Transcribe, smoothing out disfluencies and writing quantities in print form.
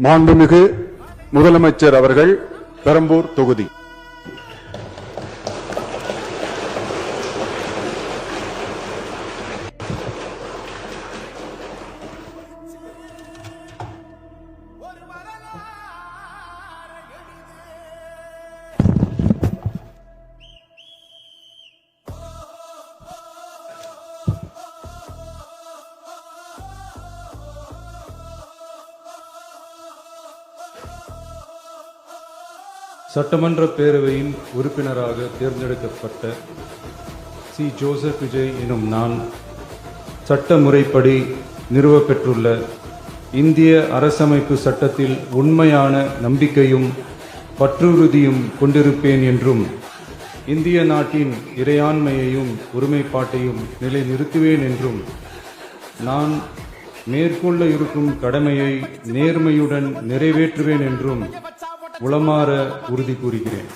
மாண்புமிகு முதலமைச்சர் அவர்கள் பெரம்பூர் தொகுதி. சட்டமன்ற பேரவையின் உறுப்பினராக தேர்ந்தெடுக்கப்பட்ட சி. ஜோசப் விஜய் எனும் நான் சட்ட முறைப்படி நிறுவப்பெற்றுள்ள இந்திய அரசமைப்பு சட்டத்தில் உண்மையான நம்பிக்கையும் பற்றுறுதியும் கொண்டிருப்பேன் என்றும் இந்திய நாட்டின் இறையாண்மையையும் ஒருமைப்பாட்டையும் நிலைநிறுத்துவேன் என்றும் நான் மேற்கொள்ள இருக்கும் கடமையை நேர்மையுடன் நிறைவேற்றுவேன் என்றும் உளமாற உறுதி கூறுகிறேன்.